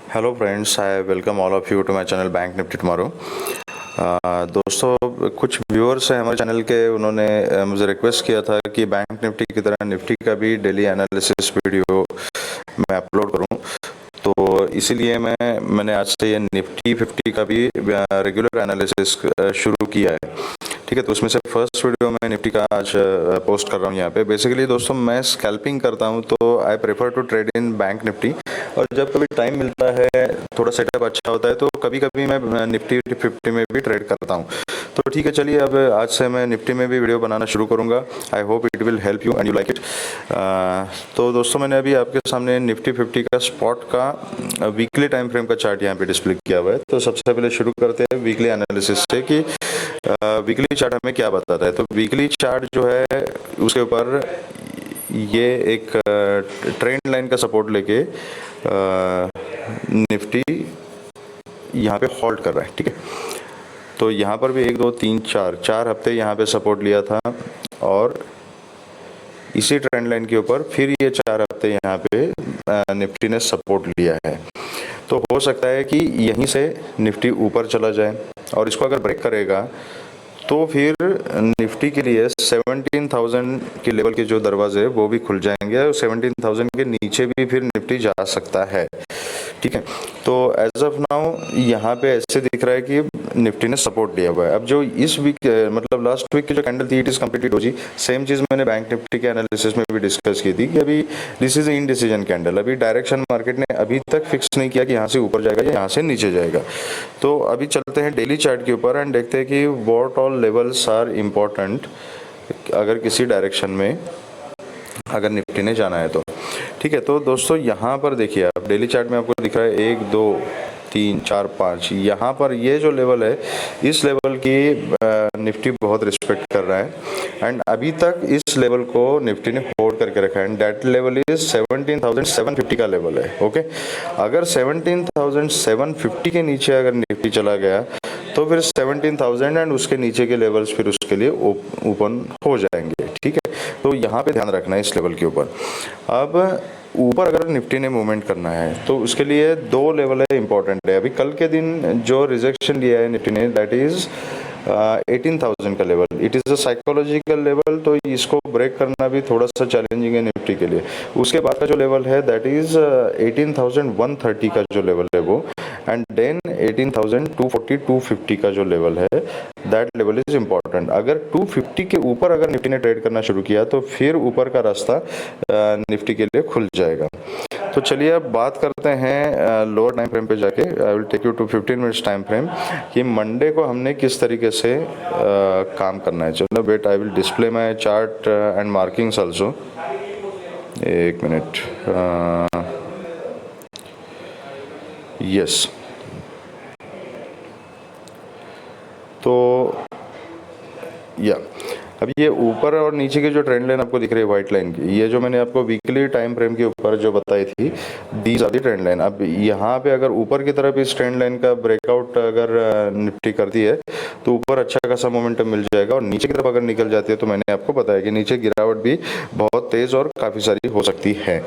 Hello friends, I welcome all of you to my channel Bank Nifty tomorrow. दोस्तों, कुछ viewers हैं हमारे channel के, उन्होंने मुझे रिक्वेस्ट किया था कि बैंक निफ्टी की तरह निफ्टी का भी डेली एनालिसिस वीडियो मैं अपलोड करूं। तो इसीलिए मैंने आज से ये निफ्टी 50 का भी रेगुलर एनालिसिस शुरू किया है। ठीक है, तो उसमें से फर्स्ट वीडियो मैं निफ्टी का आज पोस्ट कर रहा हूँ यहाँ पे। बेसिकली दोस्तों, मैं स्कैल्पिंग करता हूँ, तो I prefer to trade in Bank Nifty. और जब कभी टाइम मिलता है, थोड़ा सेटअप अच्छा होता है, तो कभी कभी मैं निफ्टी 50 में भी ट्रेड करता हूँ। तो ठीक है, चलिए अब आज से मैं निफ्टी में भी वीडियो बनाना शुरू करूँगा। I hope it will help you and you like it. तो दोस्तों, मैंने अभी आपके सामने निफ्टी 50 का स्पॉट का वीकली टाइम फ्रेम का चार्ट यहाँ पे डिस्प्ले किया हुआ है। तो सबसे पहले शुरू करते हैं वीकली एनालिसिस से कि वीकली चार्ट हमें क्या बताता है। तो वीकली चार्ट जो है, उसके ऊपर ये एक ट्रेंड लाइन का सपोर्ट लेके निफ्टी यहाँ पे होल्ड कर रहा है। ठीक है, तो यहाँ पर भी 1 2 3 4 हफ्ते यहाँ पे सपोर्ट लिया था, और इसी ट्रेंड लाइन के ऊपर फिर ये 4 हफ्ते यहाँ पे निफ्टी ने सपोर्ट लिया है। तो हो सकता है कि यहीं से निफ्टी ऊपर चला जाए, और इसको अगर ब्रेक करेगा तो फिर निफ्टी के लिए 17,000 के लेवल के जो दरवाजे वो भी खुल जाएंगे, और 17,000 के नीचे भी फिर निफ्टी जा सकता है। ठीक है, तो एज ऑफ नाउ यहाँ पे ऐसे दिख रहा है कि निफ्टी ने सपोर्ट दिया हुआ है। अब जो इस वीक मतलब लास्ट वीक की जो कैंडल थी, इट इज कंप्लीटेड हो जी। सेम चीज़ मैंने बैंक निफ्टी के एनालिसिस में भी डिस्कस की थी कि अभी दिस इज इनडिसीजन कैंडल। अभी डायरेक्शन मार्केट ने अभी तक फिक्स नहीं किया कि यहाँ से ऊपर जाएगा या यहाँ से नीचे जाएगा। तो अभी चलते हैं डेली चार्ट के ऊपर एंड देखते हैं कि what all levels are important अगर किसी डायरेक्शन में अगर निफ्टी ने जाना है तो। ठीक है, तो दोस्तों यहाँ पर देखिए, आप डेली चार्ट में आपको दिख रहा है 1 2 3 4 5। यहाँ पर ये जो लेवल है, इस लेवल की निफ्टी बहुत रिस्पेक्ट कर रहा है, एंड अभी तक इस लेवल को निफ्टी ने होल्ड करके रखा है, एंड दैट लेवल इज 17,750 का लेवल है। ओके, अगर 17,750 के नीचे अगर निफ्टी चला गया तो फिर 17,000 एंड उसके नीचे के लेवल्स फिर उसके लिए ओपन हो जाएंगे। ठीक है, तो यहाँ पे ध्यान रखना है इस लेवल के ऊपर। अब ऊपर अगर निफ्टी ने मूवमेंट करना है तो उसके लिए 2 लेवल है इंपॉर्टेंट है। अभी कल के दिन जो रिजेक्शन लिया है निफ्टी ने, दैट इज 18,000 का level. It is a psychological level, तो इसको ब्रेक करना भी थोड़ा सा चैलेंजिंग है निफ्टी के लिए। उसके बाद का जो लेवल है दैट इज 18,130 का जो लेवल है वो, एंड देन 18,240 250 का जो लेवल है, दैट लेवल इज इम्पॉर्टेंट। अगर 250 के ऊपर अगर निफ्टी ने ट्रेड करना शुरू किया तो फिर ऊपर का रास्ता निफ्टी के लिए खुल जाएगा। तो चलिए अब बात करते हैं लोअर टाइम फ्रेम पे जाके। I will take you to 15 minutes time frame कि मंडे को हमने किस तरीके से काम करना है। चलो wait, I will display my chart and markings also. एक मिनट, यस। तो या अब ये ऊपर और नीचे की जो ट्रेंड लाइन आपको दिख रही है व्हाइट लाइन की, ये जो मैंने आपको वीकली टाइम फ्रेम के ऊपर जो बताई थी, these are the trend line. अब यहाँ पे अगर ऊपर की तरफ इस ट्रेंड लाइन का ब्रेकआउट अगर निफ्टी करती है तो ऊपर अच्छा खासा मोमेंटम मिल जाएगा, और नीचे की तरफ अगर निकल जाती है तो मैंने आपको बताया कि नीचे गिरावट भी बहुत तेज़ और काफ़ी सारी हो सकती है।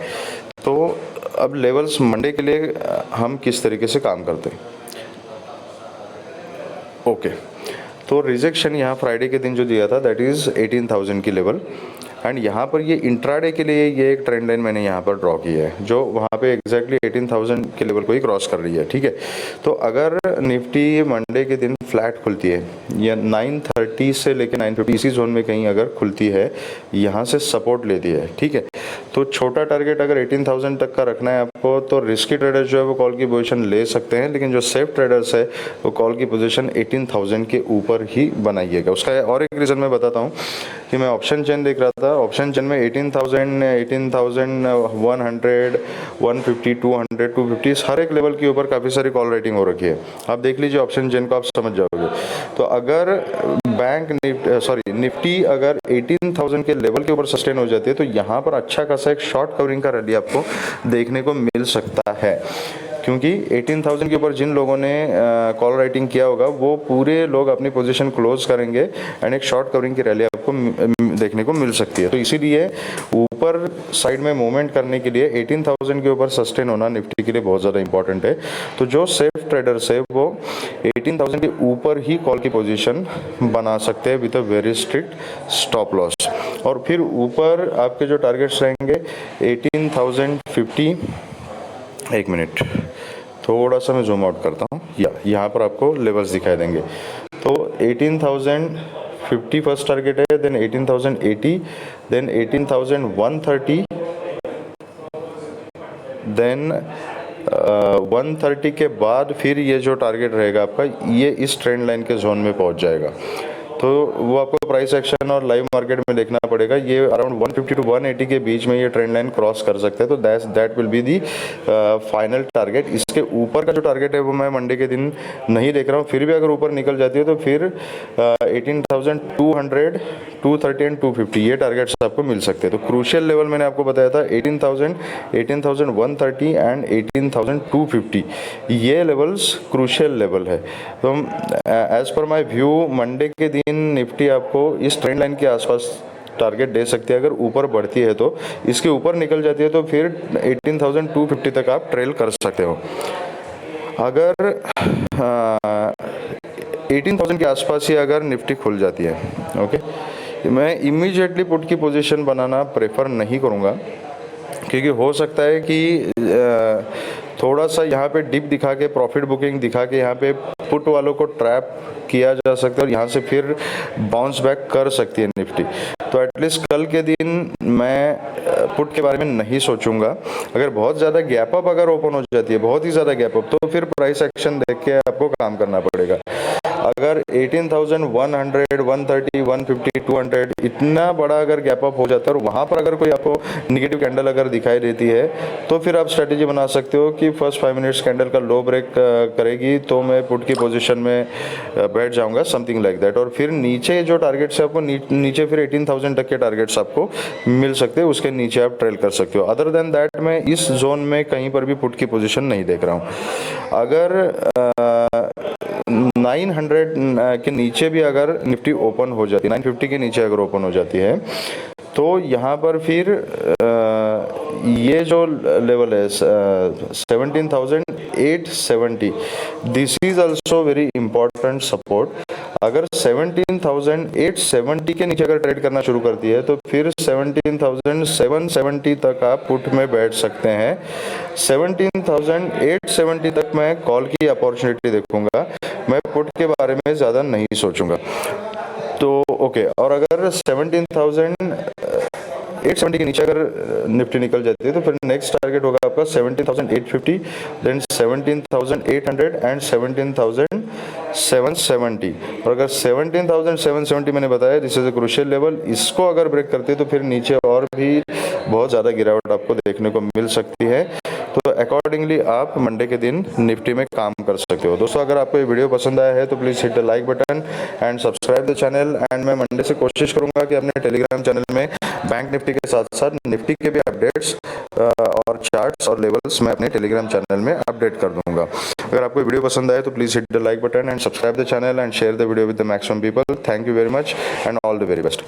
तो अब लेवल्स मंडे के लिए हम किस तरीके से काम करते हैं। ओके, तो रिजेक्शन यहाँ फ्राइडे के दिन जो दिया था दैट इज़ 18,000 की लेवल, एंड यहाँ पर ये इंट्राडे के लिए ये एक ट्रेंड लाइन मैंने यहाँ पर ड्रॉ की है जो वहाँ पे एग्जैक्टली 18,000 के लेवल को ही क्रॉस कर रही है। ठीक है, तो अगर निफ्टी मंडे के दिन फ्लैट खुलती है या 930 से लेकर 950 इसी जोन में कहीं अगर खुलती है, यहाँ से सपोर्ट लेती है, ठीक है, तो छोटा टारगेट अगर 18,000 तक का रखना है आपको, तो रिस्की ट्रेडर्स जो है वो कॉल की पोजीशन ले सकते हैं, लेकिन जो सेफ ट्रेडर्स है वो कॉल की पोजीशन 18,000 के ऊपर ही बनाइएगा। उसका और एक रीज़न मैं बताता हूँ कि मैं ऑप्शन चेन देख रहा था, ऑप्शन चेन में 18,000, 18,100, 150, 200, 250 हर एक लेवल के ऊपर काफ़ी सारी कॉल राइटिंग हो रखी है। आप देख लीजिए ऑप्शन चेन को, आप समझ जाओगे। तो अगर निफ्टी अगर 18,000 के लेवल के ऊपर सस्टेन हो जाती है तो यहाँ पर अच्छा खासा एक शॉर्ट कवरिंग का रैली आपको देखने को मिल सकता है। क्योंकि 18,000 के ऊपर जिन लोगों ने कॉल राइटिंग किया होगा वो पूरे लोग अपनी पोजीशन क्लोज करेंगे एंड एक शॉर्ट कवरिंग की रैली आपको देखने को मिल सकती है। तो इसीलिए ऊपर साइड में मूवमेंट करने के लिए 18,000 के ऊपर सस्टेन होना निफ्टी के लिए बहुत ज़्यादा इंपॉर्टेंट है। तो जो सेफ ट्रेडर्स है वो 18,000 के ऊपर ही कॉल की पोजीशन बना सकते हैं with a very strict stop loss. और फिर ऊपर आपके जो टारगेट्स रहेंगे 18,050, एक मिनट थोड़ा सा मैं जूम आउट करता हूँ, यहाँ पर आपको लेवल्स दिखाई देंगे। तो 18,050 फर्स्ट टारगेट है, देन 18,080, देन 18,130, देन 130 के बाद फिर ये जो टारगेट रहेगा आपका ये इस ट्रेंड लाइन के जोन में पहुंच जाएगा। तो वो आपको प्राइस एक्शन और लाइव मार्केट में देखना पड़ेगा। ये अराउंड 150 टू 180 के बीच में ये ट्रेंड लाइन क्रॉस कर सकते हैं। तो that will be the final target. इसके ऊपर का जो टारगेट है वो मैं मंडे के दिन नहीं देख रहा हूँ। फिर भी अगर ऊपर निकल जाती है तो फिर 18,200, 230 एंड 250 ये टारगेट्स आपको मिल सकते हैं। तो क्रूशियल लेवल मैंने आपको बताया था 18,000, 18,130 एंड 18,250 ये लेवल्स क्रूशियल लेवल है। तो as per my view Monday के दिन निफ्टी आपको इस ट्रेंड लाइन के आसपास टारगेट दे सकती है। अगर ऊपर बढ़ती है तो, इसके ऊपर निकल जाती है तो फिर 18,250 तक आप ट्रेल कर सकते हो। अगर 18,000 के आसपास ही अगर निफ्टी खुल जाती है, ओके, मैं इमीडिएटली पुट की पोजीशन बनाना प्रेफर नहीं करूँगा, क्योंकि हो सकता है कि थोड़ा सा यहाँ पे डिप दिखा के प्रॉफिट बुकिंग दिखा के यहाँ पे पुट वालों को ट्रैप किया जा सकता है और यहाँ से फिर बाउंस बैक कर सकती है निफ्टी। तो एटलीस्ट कल के दिन मैं पुट के बारे में नहीं सोचूंगा। अगर बहुत ज़्यादा गैप अप अगर ओपन हो जाती है, बहुत ही ज़्यादा गैप अप, तो फिर प्राइस एक्शन देख के आपको काम करना पड़ेगा। अगर 18,100, 130, 150, 200 इतना बड़ा अगर गैप अप हो जाता है और वहाँ पर अगर कोई आपको निगेटिव कैंडल अगर दिखाई देती है तो फिर आप स्ट्रेटेजी बना सकते हो कि फर्स्ट 5 मिनट्स कैंडल का लो ब्रेक करेगी तो मैं पुट की पोजीशन में बैठ जाऊंगा, समथिंग लाइक दैट। और फिर नीचे जो टारगेट्स है आपको नीचे फिर 18,000 तक के टारगेट्स आपको मिल सकते हैं, उसके नीचे आप ट्रेल कर सकते हो। अदर देन दैट मैं इस जोन में कहीं पर भी पुट की पोजीशन नहीं देख रहा हूँ। अगर 900 के नीचे भी अगर निफ्टी ओपन हो जाती है, 950 के नीचे अगर ओपन हो जाती है तो यहाँ पर फिर ये जो लेवल है 17,870, this is also very important support. अगर 17,870 के नीचे अगर ट्रेड करना शुरू करती है तो फिर 17,770 तक आप पुट में बैठ सकते हैं। 17,870 तक मैं कॉल की अपॉर्चुनिटी देखूंगा, मैं पुट के बारे में ज़्यादा नहीं सोचूंगा। तो ओके, और अगर 17,870 के नीचे अगर निफ्टी निकल जाती है तो फिर नेक्स्ट टारगेट होगा आपका 17,850, देन 17,800 एंड 17,770। और अगर 17,770 मैंने बताया this is a crucial level, इसको अगर ब्रेक करती है तो फिर नीचे और भी बहुत ज़्यादा गिरावट आपको देखने को मिल सकती है। तो अकॉर्डिंगली आप मंडे के दिन निफ्टी में काम कर सकते हो। दोस्तों, अगर आपको ये वीडियो पसंद आया है तो please hit the like button and subscribe the channel. And मैं मंडे से कोशिश करूंगा कि अपने टेलीग्राम चैनल में बैंक निफ्टी के साथ साथ निफ्टी के भी अपडेट्स और चार्ट्स और लेवल्स मैं अपने टेलीग्राम चैनल में अपडेट कर दूंगा। अगर आपको वीडियो पसंद आए तो please hit the like button and subscribe the channel and share the video with the maximum people. Thank you very much and all the very best.